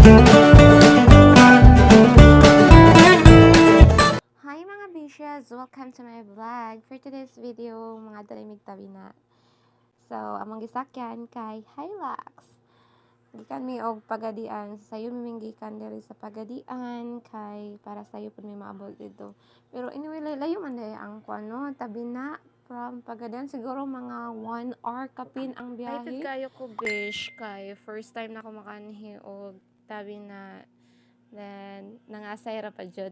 Hi mga bishes! Welcome to my vlog. For today's video, mga dalimig tabi na. So, among gisakyan kay Hilux. Gikan mi og pagadian. Sayo miminggikan diri sa pagadian kay para sayo pud mi maabot dito. Pero anyway, layo man day ang kuano, tabi na from pagadian siguro mga 1 hour kapin ang biyahe. Excited kayo ko bish kay first time na ako makanhi og tabi na. Then nangasay ra pa jud.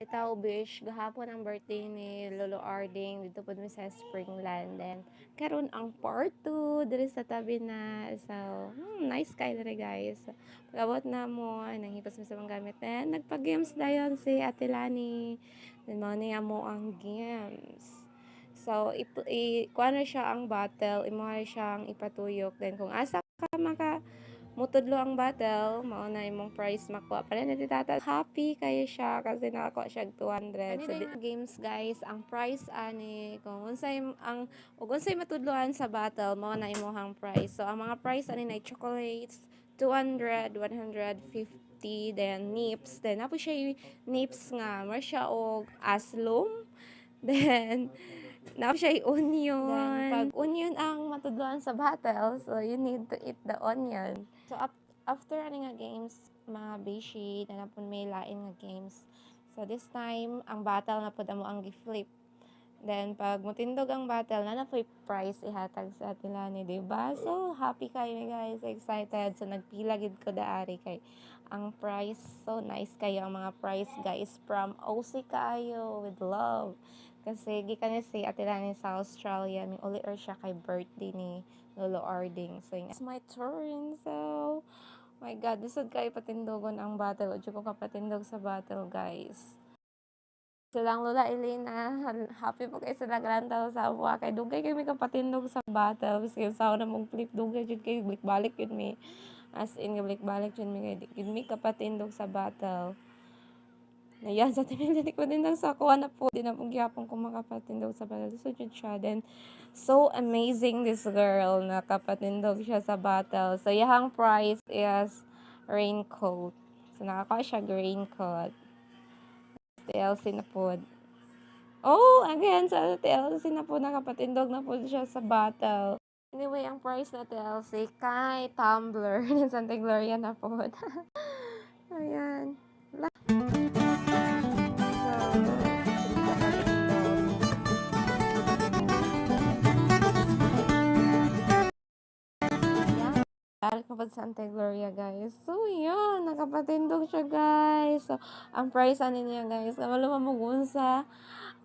Itaw bish gahapon ang birthday ni Lolo Arding dito pud mi sa Springland, then karon ang part 2 diri sa tabi na. So nice kay diri guys. Pagabot na mo nanghipas mi sa mga gamit, then nagpa-games dayon si Ate Lani, then mao ni amo ang games. So kuha na siya ang battle, imo siyang ipatuyok, then kung asa ka maka mutudlo ang battle, mao na imong prize makuha. Pala na tata happy kayo siya kasi nakakuha siya 200. So games guys, ang prize ani kung unsay matudloan sa battle, mao na imong prize. So ang mga prize ani na chocolates 200, 150, then nips. Then apo siya nips nga, mar siya og aslom. Then na siya onion. Then, pag onion ang matudloan sa battle, so you need to eat the onion. So, after nga games, mga beshi, na napon may lain nga games. So, this time, ang battle na po mo ang gi-flip. Then, pag mutindog ang battle, na po prize ihatag sa atilani, diba? So, happy kayo guys, excited. So, nagpila gid ko daari kay ang prize. So, nice kayo ang mga prize guys from OC kayo with love. Kasi gikan ni si Atilani sa Australia, may uli siya kay birthday ni Lolo Arding. So, it's my turn. So, my God, lisod kayo patindogon ang battle. O ko kapatindog sa battle, guys. Silang Lola Elena, happy po kayo sa naglantaw sa awa. Kay dugay kayo may kapatindog sa battle. Kasi sa na mong flip, dugay yun kayo, balik yun may. As in, balik yun may, yun may kapatindog sa battle. Ayan, sa tinilin ko din sa kuha na po. Di na pong gyapon kung makapatindog sa battle. So, yun siya. Then, so amazing this girl na kapatindog siya sa battle. So, yung prize is raincoat. So, nakakuha siya raincoat. TLC na po. Oh, again, sa TLC na po, nakapatindog na po siya sa battle. Anyway, ang prize na TLC kay Tumblr ng Santa Gloria na po. Ayan. Balik mo pa sa Santa Gloria, guys. So, yun. Nakapatindog siya, guys. So, ang price ano niya, guys. Kamalo mamugunsa.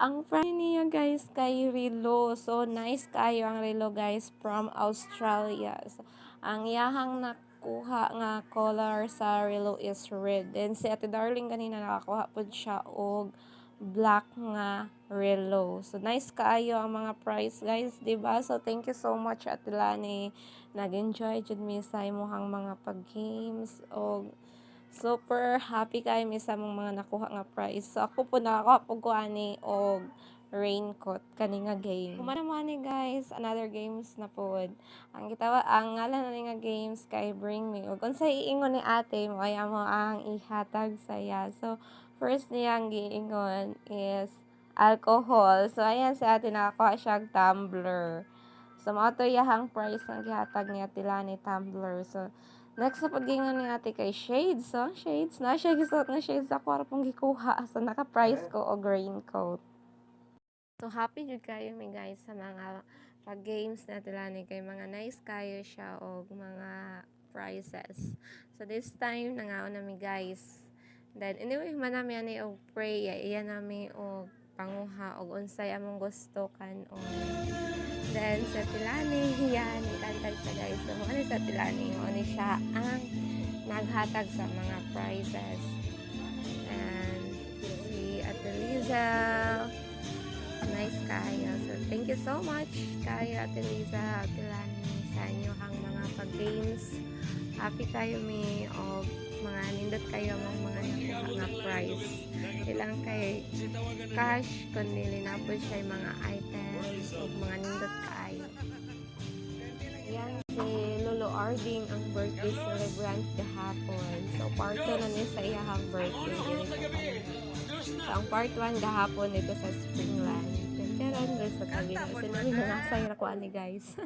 Ang price niya, guys, kay Relo. So, nice kayo ang Relo, guys, from Australia. So, ang iyahang nakuha nga color sa Relo is red. Then, si Ate Darling kanina nakakuha po siya og black nga Relo. So, nice kaayo ang mga price, guys, diba? So, thank you so much, Ate Lani. Nag-enjoy jud mi sa imong mga pag-games o super happy kay mi sa mga nakuha nga prize. So ako po nakakuha po ko ani og raincoat kani nga game. Kumana man ni guys, another games na pod. Ang ngalan na nga games kay Bring Me. Ug unsay iingon ni ate mo ay amo ang ihatag saya. So first niyang giingon is alcohol. So ayan sa ate nakakuha siya tumbler. So, mga to yahang price ng gihatag ni Ate Lani tumbler. So, next na paggingon ni Ate kay shades. So, shades na siya gisuot nga shades ako ara pong gikuha. So, naka-price ko og raincoat. So, happy jud kayo mi guys sa mga pag-games na Ate Lani kay mga nice kayo siya og mga prizes. So, this time nangaon nami guys. Then, anyway, manami ani og pray. Iyan nami og panguha og unsay among gusto kanon. Then, sa Tilani, yan, ikantag siya guys. So, ano sa Tilani, ano siya ang naghatag sa mga prizes. And, si Ate Liza, nice kayo. So, thank you so much kayo, Ate Liza, Ate Lani, sa inyo ang mga pag-games. Happy kayo mi, o mga nindot kayo mga nakuha nga prize. Ilang kay cash, kundi linapos siya yung mga items o mga nindot kaayo. Yan si Lolo recording ang birthday celebrant gahapon. So part 2 na niya sa iyahang birthday dito sa kanila. So ang part 1 gahapon dito sa Springland. Karon guys sa tabi na sinabi na nasa irakuan ni guys.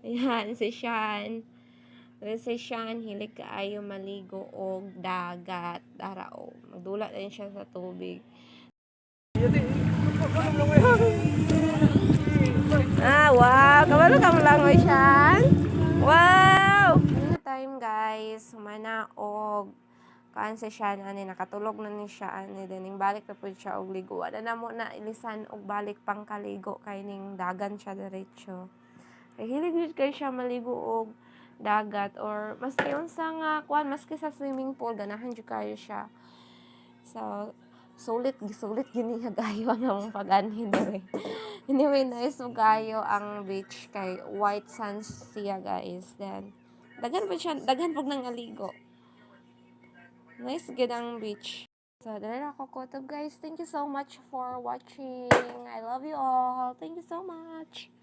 Ayan si Sean. Si Sean hilig kaayo maligo og dagat darao. Magdula din siya sa tubig. Wow! Kabalo ka mo lang, Sean? Wow! Time, guys. Humana og kaan si Sean, ani, nakatulog na ni siya, ani, dining balik na po siya og ligo. Wala na mo na ilisan og balik pang kaligo, kay ning dagan siya diretso. Kay hilig kay siya maligo og dagat, or maski unsa nga, kuan, maski sa swimming pool, ganahan jud kayo siya. So, sulit gini gayo ang among pag-anhin dere. Anyway, nice gayo ang beach kay white sands siya guys. Then daghan pug nang aligo. Nice gid ang beach. So, dere ako kutob guys. Thank you so much for watching. I love you all. Thank you so much.